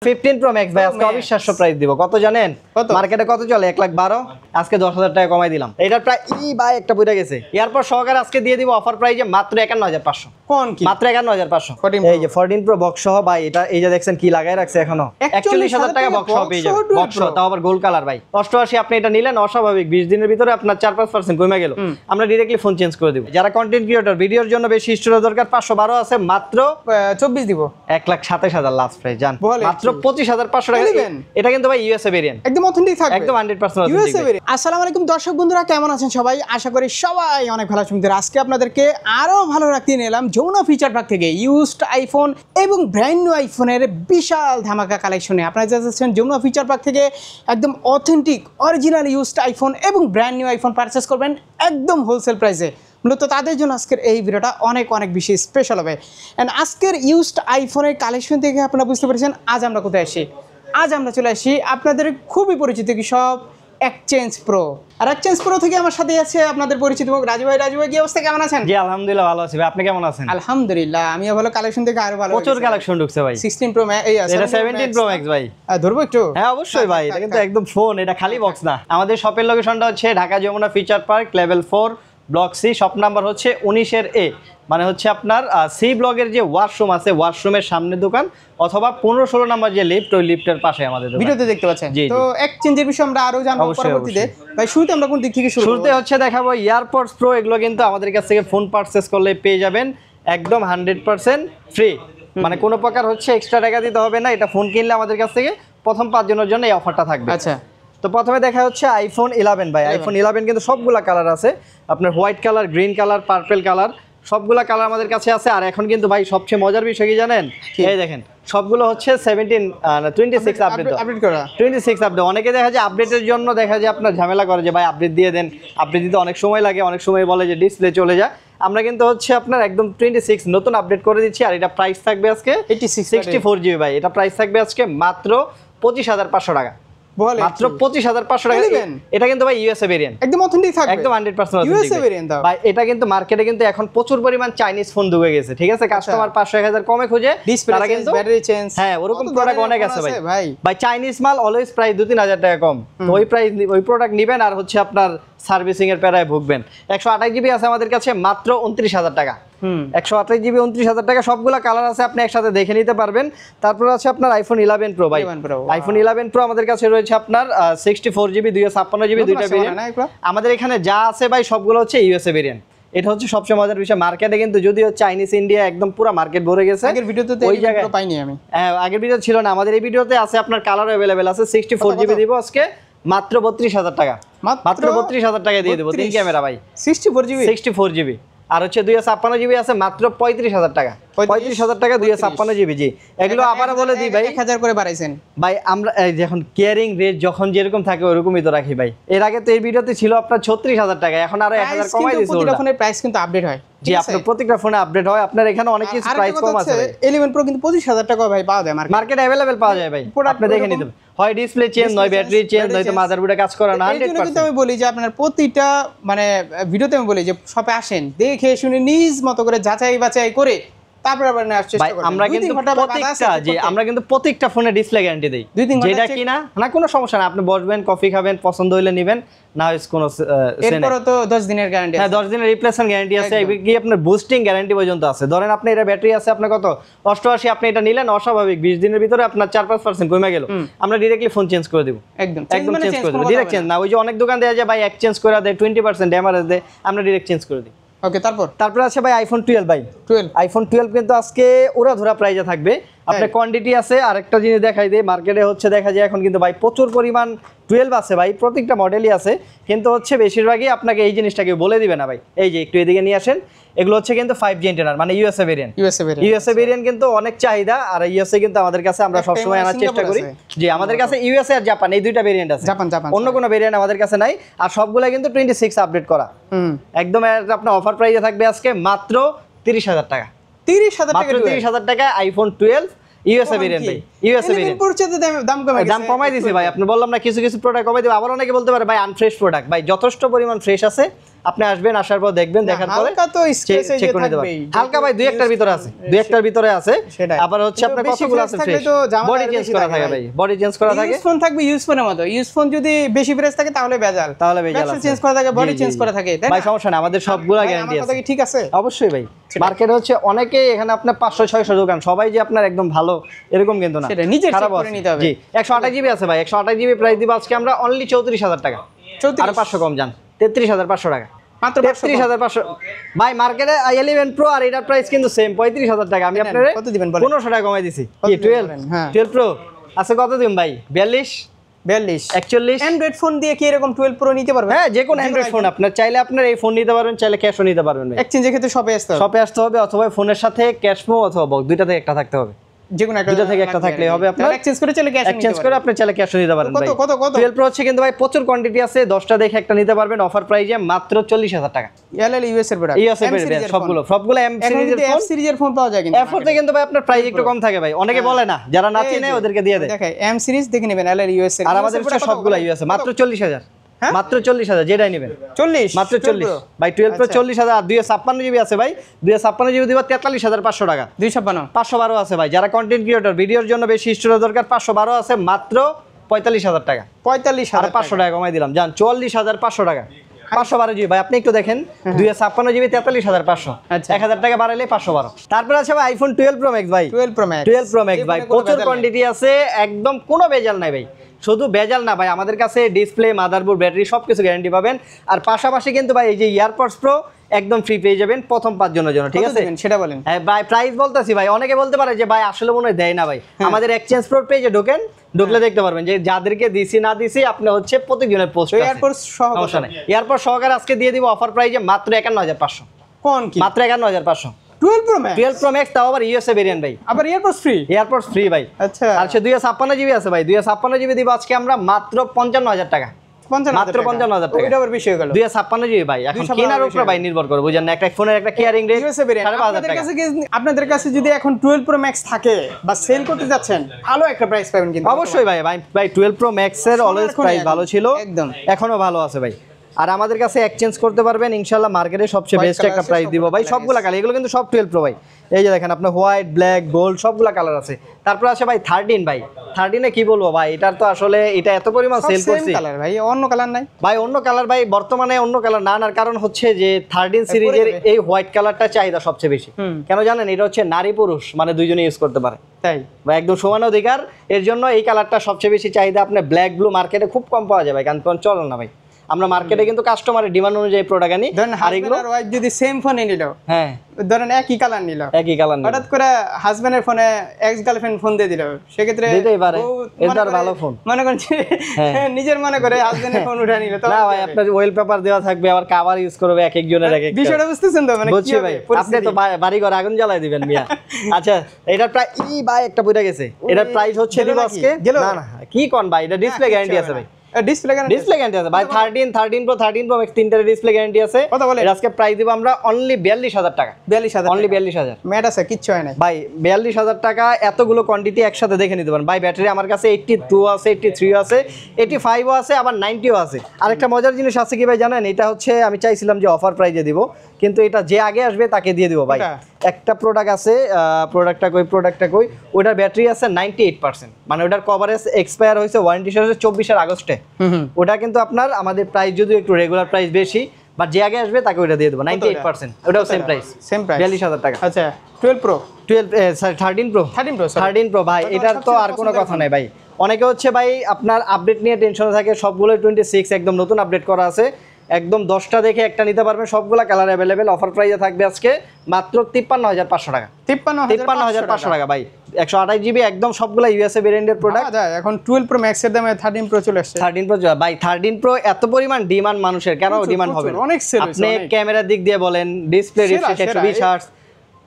15 Pro Max ভাই আজকে অবিশ্বাস্য প্রাইস দিব কত জানেন মার্কেটে কত চলে 1,12,000 আজকে 10,000 টাকা কমাই দিলাম এটার প্রায় ভাই একটা পড়ে গেছে এরপর সহকারে আজকে দিয়ে দিব অফার প্রাইসে মাত্র 51,500 কোন কি মাত্র 51,500 এই যে 14 Pro বক্স সহ ভাই এটা এই যে দেখছেন কি লাগাই রাখছে এখনো 41,000 টাকা বক্স সহ পেয়ে যাবেন বক্স সহ তাও আবার গোল্ড কালার ভাই 88 আপনি এটা নিলেন অস্বাভাবিক 20 দিনের ভিতরে আপনার 4-5% কমে গেল আমরা ডাইরেক্টলি ফোন চেঞ্জ করে দিব যারা কন্টেন্ট ক্রিয়েটর ভিডিওর জন্য বেশি স্টোরেজ দরকার 512 আছে মাত্র 24 দিব 1,27,000 লাস্ট প্রাইস জান মাত্র 25,500 টাকা দিবেন এটা কিন্তু ভাই ইউএসএ ভেরিয়েন্ট একদম অথেন্টিক থাকবে একদম 100% ইউএসএ ভেরিয়েন্ট। আসসালামু আলাইকুম দর্শক বন্ধুরা, কেমন আছেন সবাই? আশা করি সবাই অনেক ভালো আছেন। আজকে আপনাদেরকে আরো ভালো রাখতে নিলাম যমুনা ফিচার পার্ক থেকে ইউজড আইফোন এবং ব্র্যান্ড নিউ আইফোনের বিশাল ধামাকা কালেকশনে। আপনারা যাচ্ছেন যমুনা ফিচার পার্ক থেকে একদম অথেন্টিক অরিজিনাল ইউজড আইফোন এবং ব্র্যান্ড নিউ আইফোন পারচেস করবেন একদম হোলসেল প্রাইসে। মূলত তাদের জন্য আজকের এই ভিডিওটা অনেক অনেক বেশি স্পেশাল হবে। অ্যান্ড আজকের ইউজড আইফোনের কালেকশন থেকে আপনারা বুঝতে পেরেছেন আজ আমরা কোথায় আসি। আজ আমরা চলে আসি আপনাদের খুবই পরিচিত কি সব এক্সচেঞ্জ প্রো। আর এক্সচেঞ্জ প্রো থেকে আমার সাথে আছে আপনাদের পরিচিত মুখ রাজু ভাই। রাজু ভাই কি অবস্থা, কেমন আছেন? জি আলহামদুলিল্লাহ ভালো আছি ভাই, আপনি কেমন আছেন? আলহামদুলিল্লাহ আমিও ভালো। কালেকশন থেকে আরো ভালো প্রচুর কালেকশন ঢুকছে ভাই। 16 প্রো ম্যাক্স এই আছে, এটা 17 প্রো ম্যাক্স ভাই। ধরবো একটু? হ্যাঁ অবশ্যই ভাই, এটা কিন্তু একদম ফোন, এটা খালি বক্স না। আমাদের শপের লোকেশনটা হচ্ছে Dhaka Jamuna future park level 4 block C, shop number হচ্ছে 19 এর এ, মানে হচ্ছে আপনার সি ব্লকের যে ওয়াশরুম আছে ওয়াশরুমের সামনে দোকান, অথবা 15-16 নাম্বার যে লিফট ওই লিফটের পাশে আমাদের দোকান। ভিডিওতে দেখতে পাচ্ছেন। জি, তো এক্সচেঞ্জের বিষয়ে আমরা আরো জানবো পরবর্তীতে। ভাই শুরুতে আমরা কোন দিক থেকে শুরু করব? শুরুতে হচ্ছে দেখাবো এয়ারপডস প্রো। এগুলো কিন্তু আমাদের কাছ থেকে ফোন পারচেজ করলে পেয়ে যাবেন একদম 100% ফ্রি, মানে কোনো প্রকার হচ্ছে এক্সট্রা টাকা দিতে হবে না। এটা ফোন কিনলে আমাদের কাছ থেকে প্রথম 5 জনের জন্য এই অফারটা থাকবে। আচ্ছা, তো প্রথমে দেখা হচ্ছে আইফোন 11 ভাই। আইফোন 11 কিন্তু সবগুলা কালার আছে, আপনার white colour, green colour, purple colour, সবগুলা কালার আমাদের কাছে আছে। আর এখন কিন্তু ভাই সবচেয়ে মজার বিষয় কি জানেন? এই দেখেন সবগুলো হচ্ছে 26 আপডেট করা। 26 আপডেট। অনেকে দেখা যায় আপডেটের জন্য দেখা যায় আপনার ঝামেলা করে যে ভাই আপডেট দিয়ে দেন, আপডেট দিতে অনেক সময় লাগে, অনেক সময় বলে যে ডিসপ্লে চলে যায়। আমরা কিন্তু হচ্ছে আপনার একদম 26 নতুন আপডেট করে দিচ্ছি। আর এটা প্রাইস থাকবে আজকে 64 জিবি ভাই। এটা প্রাইস থাকবে আজকে মাত্র 25,500 টাকা। মাত্র 25,500 টাকা দিবেন। এটা কিন্তু ভাই ইউএসএ ভেরিয়েন্ট, একদম অথেন্টিক থাকবে, একদম 100% ইউএসএ ভেরিয়েন্ট দাও ভাই। এটা কিন্তু মার্কেটে কিন্তু এখন প্রচুর পরিমাণ চাইনিজ ফোন ঢুকে গেছে, ঠিক আছে? কাস্টমার 500-1000 কমে খুঁজে, তারা কিন্তু ব্যাটারি চেঞ্জ, হ্যাঁ ওরকম প্রোডাক্ট অনেক আছে ভাই। ভাই চাইনিজ মাল অলওয়েজ প্রাইস 2-3 হাজার টাকা কম, তো ওই প্রাইস ওই প্রোডাক্ট নেবেন আর হচ্ছে আপনার সার্ভিসিং এর প্যারায় ভুগবেন। 128 জিবি আছে আমাদের কাছে মাত্র 29,000 টাকা। 128 জিবি 29,000 টাকা। সবগুলা কালার আছে, আপনি একসাথে দেখে নিতে পারবেন। তারপর আছে আপনার আইফোন 11 প্রো ভাই। আইফোন 11 প্রো আমাদের কাছে রয়েছে আপনার 64 জিবি 256 জিবি দুইটা ভেরিয়েন্ট। আমাদের এখানে যা আছে ভাই সবগুলো হচ্ছে ইউএসএ ভেরিয়েন্ট। এটা হচ্ছে সবচেয়ে মজার বিষয়, মার্কেটে কিন্তু যদিও চাইনিজ ইন্ডিয়া একদম পুরো মার্কেট ভরে গেছে। আগের ভিডিওতে ওই জায়গায় পাইনি আমি, হ্যাঁ আগের ভিডিও ছিল না, আমাদের এই ভিডিওতে আছে। আপনার কালার अवेलेबल আছে। 64 জিবি দিব আজকে মাত্র 32,000 টাকা। মাত্র 32,000 টাকা দিয়ে দেব। 3 ক্যামেরা ভাই, 64 জিবি। আর হচ্ছে 256 জিবি আছে মাত্র 35,000 টাকা। 35,000 টাকা 256 জিবি। জি এগুলো আবার বলে দিই ভাই, 1000 করে বাড়াইছেন ভাই। আমরা যখন কেয়ারিং রেট যখন যেরকম থাকে ওরকমই তো রাখি ভাই। এর আগে তো এই ভিডিওতে ছিল আপনার 36,000 টাকা, এখন আরো 1,000 কমাই দিয়েছে। প্রতিটা ফোনের প্রাইস কিন্তু আপডেট হয়। জি আপনার প্রত্যেকটা ফোনে আপডেট হয়। আপনার এখানে অনেক কিছু প্রাইস কম আছে। 11 প্রো কিন্তু 25,000 টাকা ভাই পাওয়া যায় মার্কেটে अवेलेबल পাওয়া যায় ভাই। আপনি দেখে নিতে হয় ডিসপ্লে চেঞ্জ, নয় ব্যাটারি চেঞ্জ, নয়তো মাদারবোর্ডে কাজ করা না। 100% কিন্তু আমি বলি যে আপনার প্রতিটা মানে ভিডিওতে আমি বলি যে শপে আসেন, দেখে শুনে নিজ মতো করে যাচাই বাছাই করে তারপর আবার নেওয়ার চেষ্টা করবেন। আমরা কিন্তু প্রত্যেকটা ফোনে ডিসপ্লে গ্যারান্টি দেই, যেটা কিনা না কোনো সমস্যা না। আপনি বসবেন, কফি খাবেন, পছন্দ হইলে নেবেন, না হয় কোনো এরপরও তো 10 দিনের গ্যারান্টি আছে। হ্যাঁ 10 দিনের রিপ্লেসমেন্ট গ্যারান্টি আছে, কি আপনার বুস্টিং গ্যারান্টি পর্যন্ত আছে। ধরেন আপনি এটা ব্যাটারি আছে আপনার কত 88, আপনি এটা নিলেন অস্বাভাবিক 20 দিনের ভিতরে আপনার 4-5% কমে গেল, আমরা ডাইরেক্টলি ফোন চেঞ্জ করে দেব। একদম চেঞ্জ করে দেব, ডাইরেক্ট চেঞ্জ না। ওই যে অনেক দোকান দেয়া যায় ভাই এক্সচেঞ্জ করে দেয় 20% ড্যামেজ দেয়, আমরা ডাইরেক্ট চেঞ্জ করে দিই। ওকে, তারপর আছে ভাই আইফোন 12 ভাই। আইফোন 12 কিন্তু আজকে ওরা ধরা প্রাইজে থাকবে। আপনার কোয়ান্টিটি আছে। আরেকটা জিনিস দেখাই দেই, মার্কেটে হচ্ছে দেখা যায় এখন কিন্তু ভাই প্রচুর পরিমাণ 12 আছে ভাই, প্রত্যেকটা মডেলই আছে, কিন্তু হচ্ছে বেশিরভাগই আপনাকে এই জিনিসটাকে বলে দিবে না ভাই। এই যে একটু এদিকে নিয়ে আসেন, এগুলো হচ্ছে কিন্তু 5G এন্টেনার, মানে ইউএসএ ভেরিয়েন্ট। ইউএসএ ভেরিয়েন্ট কিন্তু অনেক চাহিদা। আর ইউএসএ কিন্তু আমাদের কাছে আমরা সবসময় আনার চেষ্টা করি। যে আমাদের কাছে ইউএসএ আর জাপান এই দুইটা ভেরিয়েন্ট আছে, অন্য কোনো ভেরিয়েন্ট আমাদের কাছে নাই। আর সবগুলা কিন্তু 26 আপডেট করা। একদম আপনার অফার প্রাইসে থাকবে আজকে মাত্র 30,000 টাকা। 30,000 টাকা আইফোন 12 ইউএসএ ভেরিয়েন্ট ভাই। ইউএসএ ভেরিয়েন্ট পড়ছেতে দাম কমাই দিয়েছি ভাই। আপনি বললাম না কিছু কিছু প্রোডাক্ট কমাই দেব। আবার অনেকে বলতে পারে ভাই আনফ্রেশ প্রোডাক্ট, ভাই যথেষ্ট পরিমাণ ফ্রেশ আছে। আপনি আসবেন, আসার পর দেখবেন, দেখার পরে হালকা তো স্ক্র্যাচ চেক করে নিতে পারবেন। হালকা ভাই 2-1টার ভিতরে আছে, 2-1টার ভিতরে আছে। আবার হচ্ছে আপনার কতগুলো আছে ফ্রেশ, বডি চেঞ্জ করা থাকে ভাই, বডি চেঞ্জ করা থাকে। ইউজ ফোন থাকবে ইউজ ফোনের মতো, ইউজ ফোন যদি বেশি ফ্রেশ থাকে তাহলে ভেজাল, ব্যাটারি চেঞ্জ করা থাকে, বডি চেঞ্জ করা থাকে, তাই না ভাই? সমস্যা না, আমাদের সবগুলা গ্যারান্টি আছে। ঠিক আছে, অবশ্যই ভাই। মার্কেটে হচ্ছে অনেকে এখানে আপনার 500-600 দোকান, সবাই যে আপনার একদম ভালো এরকম কিন্তু না, সেটা নিজে চেক করে নিতে হবে। জি 128 জিবি আছে ভাই, 128 জিবি প্রাইস দিব আজকে আমরা অনলি 34,000 টাকা। 34 আর 500 কম যান, 33,500 টাকা, মাত্র 33,500 ভাই। মার্কেটে 11 প্রো আর এটার প্রাইস কিন্তু সেম 35,000 টাকা। আমি আপনারে কত দিবেন বলেন? 1500 টাকা কমাই দিছি। কি 12 প্রো আছে কত দিন ভাই? 42 41 অ্যান্ড্রয়েড ফোন দিয়ে কি এরকম 12 প্রো নিতে পারবেন? হ্যাঁ, যে কোন অ্যান্ড্রয়েড ফোন আপনার চাইলে আপনার এই ফোন নিতে পারবেন, চাইলে ক্যাশও নিতে পারবেন ভাই। এক্সচেঞ্জের ক্ষেত্রে শপে আসতে হবে, শপে আসতে হবে, অথবা ফোনের সাথে ক্যাশ মো অথবা বক্স দুইটা থেকে একটা থাকতে হবে। যে কোনো একটা দুইটা থেকে একটা থাকলেই হবে। আপনার এক্সচেঞ্জ করে চাইলে ক্যাশ এক্সচেঞ্জ করে আপনি চাইলে ক্যাশও নিতে পারেন ভাই। কত 12 প্রো হচ্ছে কিন্তু ভাই প্রচুর কোয়ান্টিটি আছে, 10টা দেখে একটা নিতে পারবেন অফার প্রাইসে মাত্র 40,000 টাকা। এলএল ইউএস এর প্রোডাক্ট, ইউএস এর সবগুলো এম সিরিজের ফোন। এফ সিরিজের ফোন পাওয়া যায় কিন্তু এফ তে কিন্তু ভাই আপনার প্রাইস একটু কম থাকে ভাই, অনেকে বলে না, যারা না চিনে ওদেরকে দিয়ে দেয়। দেখেন এম সিরিজ দেখে নেবেন এলএল ইউএস এর, আর আমাদের হচ্ছে সবগুলো ইউএস মাত্র 40,000, মাত্র 40,000 যেটাই নেবেন 40 মাত্র 40 ভাই। 12 প্রো 40,000 আর 256 জিবি আছে ভাই, 256 জিবি দিব 43,500 টাকা। 256 512 আছে ভাই, যারা কন্টেন্ট ক্রিয়েটর ভিডিওর জন্য বেশি স্টোরেজ দরকার 512 আছে মাত্র 45,000 টাকা। 45,000 আর 500 টাকা কমাই দিলাম, জান 44,500 টাকা। 512 জিবি ভাই, আপনি একটু দেখেন 256 জিবি 43,500, 1000 টাকা বাড়াইলে 512। তারপর আছে ভাই আইফোন 12 প্রো ম্যাক্স ভাই, 12 প্রো ম্যাক্স 12 প্রো ম্যাক্স ভাই, প্রচুর কোয়ান্টিটি আছে, একদম কোনো ভেজাল নাই ভাই। শুধু ভেজাল না ভাই, আমাদের কাছে ডিসপ্লে, মাদারবোর্ড, ব্যাটারি সবকিছু গ্যারান্টি পাবেন। আর পাশাপাশি কিন্তু ভাই এই যে ইয়ারপডস প্রো একদম ফ্রি পেয়ে যাবেন প্রথম 5 জনের জন্য, ঠিক আছে? সেটা বলেন। হ্যাঁ ভাই, প্রাইস বলতেছি ভাই, অনেকে বলতে পারে যে ভাই আসলে মনে হয় দেয় না ভাই। আমাদের এক্সচেঞ্জ প্রো পেজে ঢোকেন, ঢুকলে দেখতে পারবেন যে যাদেরকে দিছি না দিছি আপনি হচ্ছে প্রত্যেকজনের পোস্ট আছে। এয়ারপডস সহ সমস্যা নাই, এয়ারপড সহকারে আজকে দিয়ে দিব অফার প্রাইসে মাত্র 51,500। কোন কি? মাত্র 51,500। 12 প্রো ম্যাক্স, 12 প্রো ম্যাক্স তাও আবার ইউএসএ ভেরিয়েন্ট ভাই, আবার এয়ারপডস ফ্রি। এয়ারপডস ফ্রি ভাই। আচ্ছা, আর সে 256 জিবি আছে ভাই, 256 জিবি দিব আজকে আমরা মাত্র 55,000 টাকা। 55,000 মাত্র 55,000 টাকা। ওইটা আবার বেশি হয়ে গেল। 256 জিবি ভাই, এখন কেনার উপর ভাই নির্ভর করে, বুঝেন না? একটা ফোনের একটা কেয়ারিং রেট ইউএসএ ভেরিয়েন্ট। 5,500 টাকা। আপনাদের কাছে যদি এখন 12 প্রো ম্যাক্স থাকে বা সেল করতে যাচ্ছেন, ভালো একটা প্রাইস পাবেন কিন্তু। অবশ্যই ভাই, ভাই 12 প্রো ম্যাক্স এর অলওয়েজ প্রাইস ভালো ছিল, একদম এখনো ভালো আছে ভাই। আর আমাদের কাছে এক্সচেঞ্জ করতে পারবেন ইনশাআল্লাহ, মার্কেটে সবচেয়ে বেস্ট একটা প্রাইস দিব ভাই। সবগুলা কালার, এগুলো কিন্তু সব 12 প্রো ভাই। এই যে দেখেন আপনার হোয়াইট, ব্ল্যাক, গোল্ড সবগুলা কালার আছে। তারপর আছে ভাই 13 ভাই, 13 কি বলবো ভাই, এটার তো আসলে এটা এত পরিমাণ সেল করছে কালার ভাই, অন্য কালার নাই ভাই। অন্য কালার ভাই বর্তমানে অন্য কালার না আনার কারণ হচ্ছে যে 13 সিরিজের এই হোয়াইট কালারটা চাহিদা সবচেয়ে বেশি। কেন জানেন? এটা হচ্ছে নারী পুরুষ মানে দুইজনে ইউজ করতে পারে, তাই বা একদম সমান অধিকার, এর জন্য এই কালারটা সবচেয়ে বেশি চাহিদা। আপনার ব্ল্যাক ব্লু মার্কেটে খুব কম পাওয়া যায় ভাই, কারণ চলে না ভাই। আমরা মার্কেটে কিন্তু কাস্টমারের ডিমান্ড অনুযায়ী প্রোডাক্ট আনি। আর এগুলো ওয়াইফ যদি সেম ফোনে নিল, হ্যাঁ ধরেন একই কালার নিল, একই কালার হঠাৎ করে হাজবেন্ডের ফোনে এক্স গার্লফ্রেন্ড ফোন দিয়ে দিল, সেক্ষেত্রে দিতেই পারে, এটা ভালো ফোন মনে করেন নিজের মনে করে হাজবেন্ডের ফোন উঠে নিল, না ভাই আপনার ওয়েল পেপার দেওয়া থাকবে, আবার কভার ইউজ করবে এক একজনের এক এক। বিষয়টা বুঝতেছেন তো? মানে বুঝছি ভাই, আপনি তো বাড়ি ঘরে আগুন জ্বালাই দিবেন মিয়া। আচ্ছা, এটার প্রাইস ই ভাই একটা পড়ে গেছে, এটার প্রাইস হচ্ছে দিব আজকে না না কি কোন ভাই, এটা ডিসপ্লে গ্যারান্টি আছে ভাই, ডিসপ্লে গ্যারান্টি আছে ভাই। 13 প্রো 13 প্রো ম্যাক্স তিনটার ডিসপ্লে গ্যারান্টি আছে। কত বলে? এর আজকে প্রাইস দিব আমরা অনলি 42,000 টাকা। 42,000 অনলি 42,000 ম্যাট আছে, কিচ্ছু হয় না ভাই। 42,000 টাকা এতগুলো কোয়ান্টিটি একসাথে দেখে নিতে পারেন ভাই। ব্যাটারি আমার কাছে 82 আছে, 83 আছে, 85 আছে, আবার 90 আছে। আরেকটা মজার জিনিস আছে কি ভাই জানেন? এটা হচ্ছে আমি চাইছিলাম যে অফার প্রাইজে দিব, কিন্তু এটা যে আগে আসবে তাকে দিয়ে দিব ভাই। একটা প্রোডাক্ট আছে, প্রোডাক্টটা কই ওটার ব্যাটারি আছে 98%, মানে ওটার কভারেজ এক্সপায়ার হয়েছে, ওয়ারেন্টি শেষ হয়েছে 24 আগস্টে। ওটা কিন্তু আপনার আমাদের প্রাইস যদি একটু রেগুলার প্রাইস বেশি, বাট যে আগে আসবে তাকে ওটা দিয়ে দেবো 98%। ওটাও সেম প্রাইস 42,000 টাকা। আচ্ছা 12 প্রো 13 প্রো ভাই, এটার তো আর কোনো কথা নাই ভাই। অনেকে হচ্ছে ভাই আপনার আপডেট নিয়ে টেনশনে থাকে, সবগুলো 26 একদম নতুন আপডেট করা আছে, একদম 10টা দেখে একটা নিতে পারবেন, সবগুলা কালার অ্যাভেলেবেল। অফার প্রাইসে থাকবে আজকে মাত্র 53,500 টাকা। 53,500 টাকা ভাই, 128 জিবি একদম সবগুলা ইউএসএ ভেরিয়েন্টের প্রোডাক্ট। এখন 12 প্রো ম্যাক্স এর দামে 13 প্রো চলে আসছে। 13 প্রো ভাই, 13 প্রো এত পরিমাণ ডিমান্ড মানুষের, কেন ডিমান্ড হবে না? অনেক সেল হইছে। আপনি ক্যামেরার দিক দিয়ে বলেন, ডিসপ্লে রিফ্রেশ 120 হার্টজ,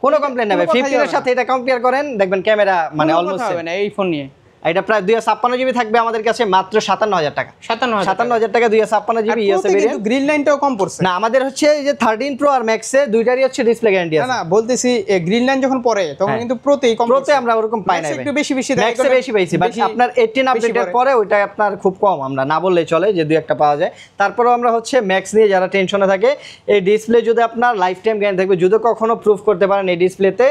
কোনো কমপ্লেইন নাই ভাই। 15 এর সাথে এটা কম্পেয়ার করেন, দেখবেন ক্যামেরা মানে অলমোস্ট হবে না এই ফোন নিয়ে। এটা প্রায় 256 জিবি থাকবে আমাদের কাছে মাত্র 57000 টাকা। 57000 টাকা 256 জিবি ইউএসএ ভেরিয়েন্ট। গ্রিন লাইনটাও কম পড়ছে না, আমাদের হচ্ছে এই যে 13 প্রো আর ম্যাক্সে দুইটারই হচ্ছে ডিসপ্লে গ্যারান্টি আছে। না বলতেছি গ্রিন লাইন যখন পড়ে তখন কিন্তু প্রোতেই কম প্রোতে আমরা ওরকম পাই না, একটু বেশি দেয়, ম্যাক্সে বেশি পাইছি, বাট আপনার 18 আপডেটের পরে ওইটা আপনার খুব কম, আমরা না বললেই চলে যে দুই একটা পাওয়া যায়। তারপরেও আমরা হচ্ছে ম্যাক্স নিয়ে যারা টেনশনে থাকে, এই ডিসপ্লে যদি আপনার লাইফ টাইম গ্যারান্টি থাকবে, যদি কখনো প্রুফ করতে পারেন এই ডিসপ্লেতে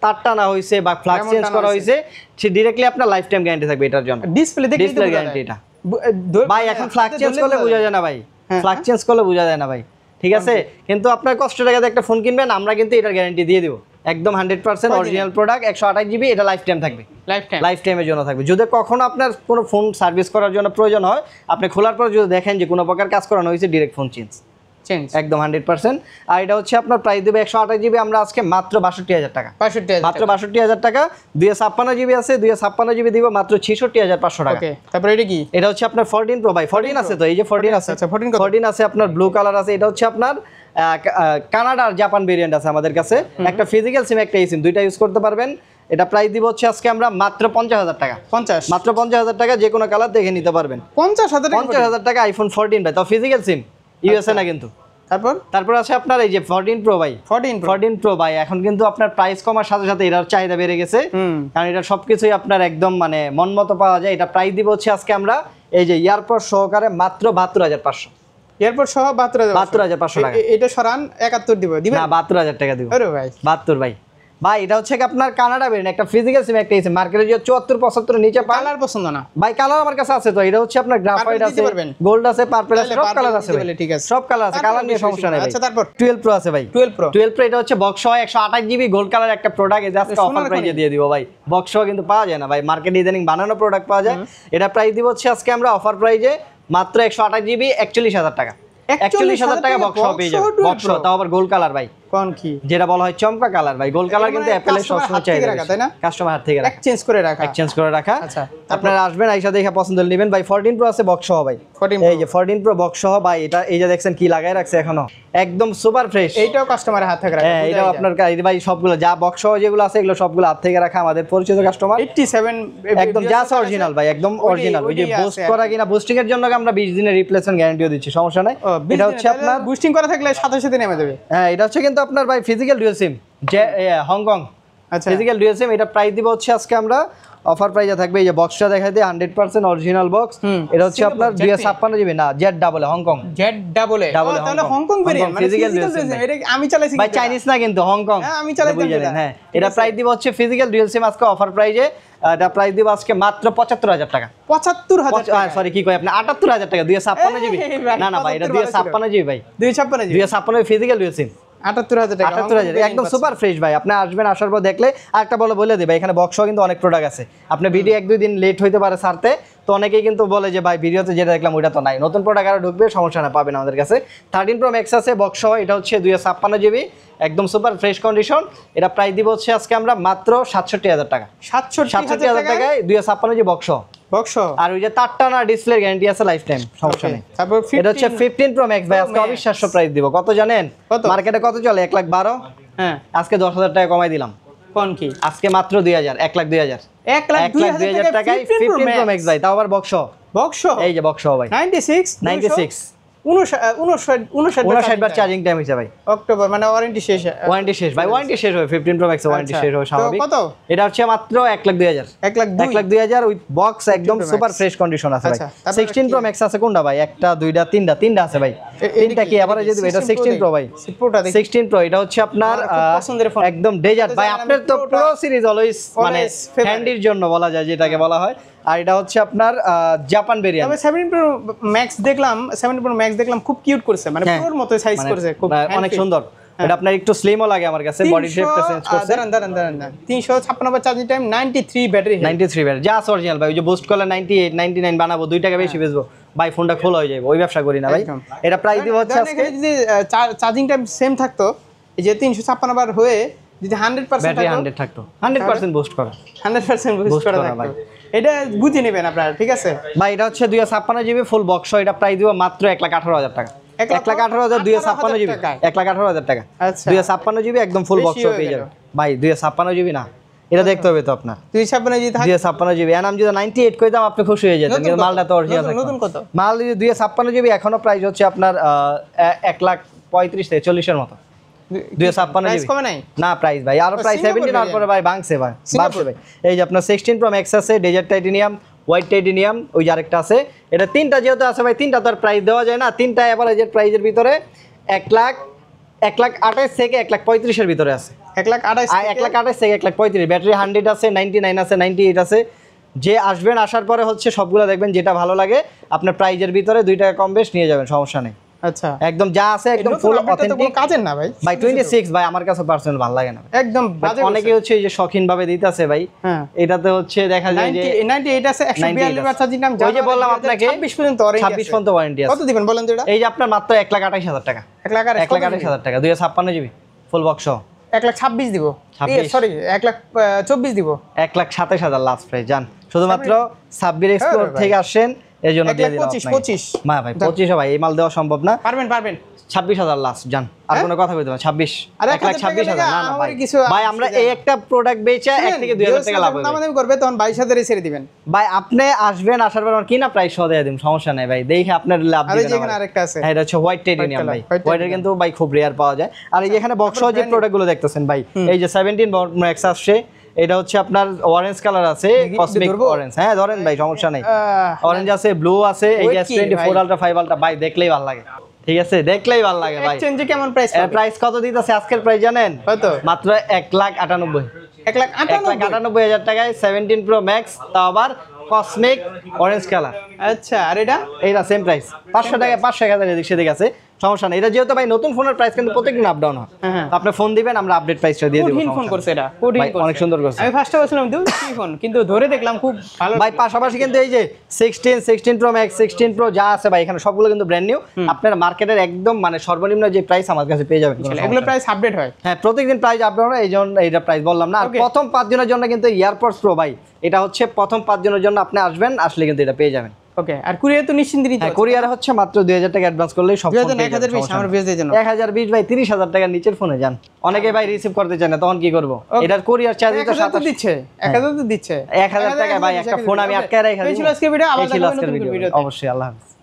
তার টানা হইছে বা ফ্লাক্স চেঞ্জ করা হইছে, সে ডাইরেক্টলি আপনার লাইফ টাইম গ্যারান্টি থাকবে এটার জন্য। ডিসপ্লে দেখলেই তো গ্যারান্টি এটা ভাই, এখন ফ্লাক্স চেঞ্জ করলে বোঝা যায় না ভাই, ফ্লাক্স চেঞ্জ করলে বোঝা যায় না ভাই, ঠিক আছে? কিন্তু আপনার কষ্ট টাকাতে একটা ফোন কিনবেন, আমরা কিন্তু এটার গ্যারান্টি দিয়ে দিব একদম 100% অরিজিনাল প্রোডাক্ট, 128 জিবি, এটা লাইফ টাইম থাকবে, লাইফ টাইমের জন্য থাকবে। যদি কখনো আপনার কোনো ফোন সার্ভিস করার জন্য প্রয়োজন হয়, আপনি খোলার পর যদি দেখেন যে কোনো প্রকার কাজ করানো হয়েছে, ডিরেক্ট ফোন চেঞ্জ একদম 100%। আর এটা হচ্ছে আপনার প্রাইস দেবে 128 জিবি আমরা আজকে মাত্র 62000 টাকা, মাত্র 62000 টাকা। 256 জিবি আছে, 256 জিবি দিব মাত্র 66500 টাকা। তারপরে এটা কি? এটা হচ্ছে আপনার 14 প্রো ভাই, 14 আছে তো, এই যে 14 আছে, আচ্ছা 14 আছে আপনার ব্লু কালার আছে। এটা হচ্ছে আপনার কানাডা আর জাপান ভেরিয়েন্ট আছে আমাদের কাছে, একটা ফিজিক্যাল সিম একটা এই সিম, দুইটা ইউজ করতে পারবেন। এটা প্রাইস দিব হচ্ছে আজকে আমরা মাত্র 50000 টাকা, 50 মাত্র 50000 টাকা, যে কোনো কালার দেখে নিতে পারবেন। 50000 টাকা আইফোন 14 ভাই, তাও ফিজিক্যাল সিম, ইউএসএ না কিন্তু। তারপর আছে আপনার এই যে 14 প্রো ভাই, 14 প্রো ভাই, এখন কিন্তু আপনার প্রাইস কমার সাথে সাথে এটার চাহিদা বেড়ে গেছে, কারণ এটা সবকিছুই আপনার একদম মানে মন মতো পাওয়া যায়। এটা প্রাইস দিব হচ্ছে আজকে আমরা এই যে এয়ারপড সহকারে মাত্র 72500, এয়ারপড সহ 72500 টাকা। এটা সরান 71 দিবেন না 72000 টাকা দিব। আরে ভাই 72 ভাই, ভাই এটা হচ্ছে কি আপনার কানাডা ভেরিয়েন্ট, একটা ফিজিক্যাল সিম একটা এসে মার্কেটে যে 74 75 নিচে পান। কালার পছন্দ না ভাই, কালার আমার কাছে আছে তো, এটা হচ্ছে আপনার গ্রাফাইট আছে, গোল্ড আছে, পার্পল আছে, সব কালার আছে ভাই, ঠিক আছে সব কালার আছে, কালার নিয়ে সমস্যা নাই ভাই। আচ্ছা তারপর 12 প্রো আছে ভাই, 12 প্রো এটা হচ্ছে বক্স সহ 128 জিবি গোল্ড কালার একটা প্রোডাক্ট, এটা আজকে অফার প্রাইসে দিয়ে দিব ভাই। বক্স সহ কিন্তু পাওয়া যায় না ভাই, মার্কেটে ইদানিং বানানো প্রোডাক্ট পাওয়া যায়। এটা প্রাইস দিব হচ্ছে আজকে আমরা অফার প্রাইসে মাত্র 128 জিবি 41000 টাকা, 41000 টাকা বক্স সহ পেয়ে যাবেন, বক্স সহ, তাও আবার গোল্ড কালার ভাই, কোন কি যেটা বলা হয় চমকা কালার ভাই। গোল্ড কালার কিন্তু অ্যাপেলের সবসময় চাহিদা রাখা, তাই না? কাস্টমার হাত থেকে রাখা, এক্সচেঞ্জ করে রাখা। আচ্ছা, আপনারা আসবেন, আইসা দেখে পছন্দ নেবেন ভাই। 14 প্রো আছে বক্স সহ ভাই, এই যে 14 প্রো বক্স সহ ভাই, এটা এই যে দেখছেন কি লাগাই রাখছে এখনো, একদম সুপার ফ্রেশ। এইটাও কাস্টমারের হাত থেকে রাখা, হ্যাঁ এটাও আপনার ভাই, সবগুলো যা বক্স সহ যেগুলো আছে এগুলো সবগুলো হাত থেকে রাখা, আমাদের পরিচিত কাস্টমার। 87 একদম জাস্ট অরিজিনাল ভাই, একদম অরিজিনাল। ওই যে বুস্ট করা কিনা, বুস্টিং এর জন্য আমরা 20 দিনের রিপ্লেসমেন্ট গ্যারান্টিও দিচ্ছি, সমস্যা নাই। এটা হচ্ছে আপনার বুস্টিং করা থাকলে সাথে সাথে নেমে যাবে। হ্যাঁ এটা হচ্ছে কিন্তু আপনার ভাই ফিজিক্যাল ডুয়াল সিম, যে হংকং, আচ্ছা ফিজিক্যাল ডুয়াল সিম। এটা প্রাইস দিব হচ্ছে আজকে আমরা অফার প্রাইসে থাকবে, এই যে বক্সটা দেখাই দিই, 100% অরিজিনাল বক্স। এটা হচ্ছে আপনার 256 জিবি, না জেড ডাবল হংকং, তাহলে হংকং ভেরিয়েন্ট মানে ফিজিক্যাল এটা আমি চালাইছি ভাই, চাইনিজ না কিন্তু হংকং। হ্যাঁ আমি চালাইতাম এটা। হ্যাঁ এটা প্রাইস দিব হচ্ছে ফিজিক্যাল ডুয়াল সিম আজকে অফার প্রাইসে, এটা প্রাইস দিব আজকে মাত্র 75000 টাকা, 75000 টাকা, সরি কি কই আপনি 78000 টাকা, 256 জিবি, না না ভাই এটা 256 জিবি ভাই, 256 ফিজিক্যাল ডুয়াল সিম, 78000 টাকা, 78000 একদম সুপার ফ্রেশ ভাই। আপনি আসবেন, আসার পর দেখলে আরেকটা বলে দিই ভাই, এখানে বক্স কিন্তু অনেক প্রোডাক্ট আছে, আপনার ভিডিও 1-2 দিন লেট হইতে পারে ছাড়তে, তো অনেকেই কিন্তু বলে যে ভাই ভিডিওতে যেটা দেখলাম ওইটা তো নাই, নতুন প্রোডাক্ট আরো ঢুকবে, সমস্যা না, পাবেন আমাদের কাছে। 13 প্রো ম্যাক্স আছে বক্স সহ, এটা হচ্ছে 256 জিবি, একদম সুপার ফ্রেশ কন্ডিশন। এটা প্রাইস দিব হচ্ছে আজকে আমরা মাত্র 67000 টাকা, 67000 টাকায় 256 জিবি বক্স আর ওই যে তার টানা ডিসপ্লে গ্যারান্টি আছে লাইফ টাইম, সমস্যা নেই। তারপর এটা হচ্ছে 15 প্রো ম্যাক্স ভাই, আজকে অবিশ্বাস্য প্রাইস দিব, কত জানেন? মার্কেটে কত চলে? 1,12,000। হ্যাঁ আজকে 10,000 টাকা কমাই দিলাম। কোন কি? আজকে মাত্র 2000, 1,02,000 টাকায় 15 প্রো ম্যাক্স ভাই, তাও আবার বক্স, এই যে বক্স ভাই 96 59 বার চার্জিং টাইম হইছে ভাই, অক্টোবর মানে ওয়ারেন্টি শেষ ভাই, ওয়ারেন্টি শেষ হয় 15 প্রো ম্যাক্স, ওয়ারেন্টি শেষ হয় স্বাভাবিক। কত? এটা হচ্ছে মাত্র 1,02,000 উইথ বক্স, একদম সুপার ফ্রেশ কন্ডিশন আছে ভাই। 16 প্রো ম্যাক্স আছে কোনটা ভাই? একটা দুইটা তিনটা আছে ভাই, তিনটা কি এভারেজ যদি এটা 16 প্রো ভাই, 16 প্রো, এটা হচ্ছে আপনার পছন্দের ফোন, একদম ডেজার্ট ভাই। আপনার তো প্রো সিরিজ অলওয়েজ মানে হ্যান্ডির জন্য বলা যায়, যেটাকে বলা হয়। আর এটা হচ্ছে আপনার জাপান ভেরিয়েন্ট। তবে 17 প্রো ম্যাক্স দেখলাম খুব কিউট করেছে, মানে প্রোর মতো সাইজ করেছে, খুব অনেক সুন্দর। এটা আপনার একটু স্লিমও লাগে আমার কাছে, বডি শেপটা চেঞ্জ করছে। দাঁড়ান 356 বার charging time, 93 battery, 93 battery just original ভাই। ওই যে বুস্ট করলে 98 99 বানাবো, 2 টাকা বেশি বেচবো ভাই, ফোনটা খোলা হয়ে যাবে, ওই ব্যবসা করি না ভাই। এটা প্রাইস দিব হচ্ছে আজকে, যদি চার্জিং টাইম সেম থাকতো, এই যে 356 বার হয়ে যদি 100% ব্যাটারি 100 থাকতো, 100% বুস্ট করা, 100% বুস্ট করা থাকতো, এটা বুঝে নেবেন আপনারা, ঠিক আছে ভাই। এটা হচ্ছে 256 জিবি ফুল বক্স, এটা প্রাইস দিব মাত্র 1,18,000 টাকা, 1,18,000 256 জিবি, 1,18,000 টাকা, 256 জিবি একদম ফুল বক্স পেয়ে যাবেন ভাই। 256 জিবি না, এটা দেখতে হবে তো আপনার 256 থাকে 256 জিবি এর নাম যদি 98 কই দাম আপনি খুশি হয়ে যেতেন কিন্তু মালটা তো অরিজিনাল নতুন কত মাল যদি 256 জিবি এখনো প্রাইস হচ্ছে আপনার 1,35,000 থেকে 40 এর মতো 256 প্রাইস জিবি কমে নাই না প্রাইস ভাই আরো প্রাইস 17 আর পরে ভাই ভাঙছে ভাই বাড়ছে ভাই এই যে আপনার 16 প্রো ম্যাক্স আছে ডেজার্ট টাইটেনিয়াম হোয়াইট টাইটেনিয়াম ওই যে আরেকটা আছে এটা তিনটা যেহেতু আছে ভাই তিনটা তো আর প্রাইস দেওয়া যায় না তিনটা এভারেজের প্রাইসের ভিতরে 1,28,000 থেকে 1,35,000 এর ভিতরে আছে 128 1,28,000 থেকে 1,35,000 ব্যাটারি 100 আছে 99 আছে 98 আছে যে আসবেন আসার পরে হচ্ছে সবগুলো দেখবেন যেটা ভালো লাগে আপনার প্রাইজের ভিতরে 2 টাকা কম বেশ নিয়ে যাবেন সমস্যা নেই আচ্ছা একদম যা আছে একদম ফুল অথেন্টিক কাজের না ভাই ভাই 26 ভাই আমার কাছে পার্সোনাল ভালো লাগে না একদম বাজে অনেকে হচ্ছে এই যে শখিন ভাবে দিতেছে ভাই হ্যাঁ এটাতে হচ্ছে দেখা যায় যে 98 আছে 142 বার চার্জিং নাম ওই যে বললাম আপনাকে 26 পর্যন্ত ওয়ারেন্টি 26 পর্যন্ত ওয়ারেন্টি আছে কত দিবেন বলেন তো এটা এই যে আপনার মাত্র 1,28,000 টাকা 1,28,000 টাকা 256 জিবি ফুল বক্স 126 দিব 26 সরি 124 দিব 1,27,000 লাস্ট প্রাইস জান শুধুমাত্র সাব্বির এক্সপ্লোর থেকে আসেন এই জন্য দিয়ে দিলাম 25 মা ভাই 25 ভাই এই মাল দেওয়া সম্ভব না পারবেন 26,000 লাস্ট জান আর কোনো কথা কইতে না 26 আরে 1,26,000 না না ভাই কিছু ভাই আমরা এই একটা প্রোডাক্ট বেচে 1 থেকে 2,000 টাকা লাভ হবে দামাদামি করবে তখন 22,000 এ ছেড়ে দিবেন ভাই আপনি আসবেন আসার পর আমার কিনা প্রাইস সহ দিয়ে দিম সমস্যা নাই ভাই দেখে আপনার লাভ আরে দিবেন যেখানে আরেকটা আছে হ্যাঁ এটা হচ্ছে হোয়াইট টাইটেনিয়াম ভাই white হোয়াইটের কিন্তু ভাই খুব রেয়ার পাওয়া যায় আর এই যে এখানে বক্স সহ যে প্রোডাক্টগুলো দেখতেছেন ভাই এই যে 17 ম্যাক্স আসছে এটা হচ্ছে আপনার অরেঞ্জ কালার আছে কসমিক অরেঞ্জ হ্যাঁ ধরেন ভাই সমস্যা নাই অরেঞ্জ আছে ব্লু আছে এই যে S24 আলট্রা 5 আলট্রা ভাই দেখলেই ভালো লাগে ঠিক আছে দেখলেই ভালো লাগে ভাই এক্সচেঞ্জে কেমন প্রাইস এর প্রাইস কত দিতেছে আজকের প্রাইস জানেন কত মাত্র 1,98,000 1,98,000 টাকায় 17 প্রো ম্যাক্স তাও আবার কসমিক অরেঞ্জ কালার আচ্ছা আর এটা এইটা সেম প্রাইস 500 টাকা 500 এদিক সেদিক আছে সমস্যা নেই এটা যেহেতু ভাই নতুন ফোনের প্রাইস কিন্তু প্রত্যেকদিন আপ ডাউন হয় হ্যাঁ আপনি ফোন দিবেন আমরা আপডেট প্রাইসটা দিয়ে দেব ফোন করছে এটা কোডিং ভাই, করছে অনেক সুন্দর করছে আমি ফার্স্টে বলছিলাম দুই ফোন কিন্তু ধরে দেখলাম খুব ভালো ভাই পাশাপাশি কিন্তু এই যে 16 প্রো ম্যাক্স 16 প্রো যা আছে ভাই এখানে সবগুলো কিন্তু ব্র্যান্ড নিউ আপনার মার্কেটের একদম মানে সর্বনিম্ন যে প্রাইস আমার কাছে পেয়ে যাবেন এগুলো প্রাইস আপডেট হয় হ্যাঁ প্রত্যেকদিন প্রাইস আপ ডাউন হয় এই জন্য এইটা প্রাইস বললাম না আর প্রথম 5 জনের জন্য কিন্তু এয়ারপডস প্রো ভাই এটা হচ্ছে প্রথম 5 জনের জন্য আপনি আসবেন আসলে কিন্তু এটা পেয়ে যাবেন ওকে আর কুরিয়ার তো নিশ্চিন্তে নিতে হ্যাঁ কুরিয়ার হচ্ছে মাত্র 2000 টাকা অ্যাডভান্স করলেই সব ফোন পেয়ে যাবেন 1020 আমার বিএস এর জন্য 1020 ভাই 30,000 টাকার নিচের ফোনে যান অনেকে ভাই রিসিভ করতে চায় না তখন কি করব এটার কুরিয়ার চার্জ তো 1000 দিচ্ছে 1000 তো দিচ্ছে 1000 টাকা ভাই একটা ফোন আমি আটকায় রাখা এই ছিল আজকে ভিডিও আবার এই ছিল দেখা হবে আজকের নতুন ভিডিও ভিডিও অবশ্যই আল্লাহ হাফেজ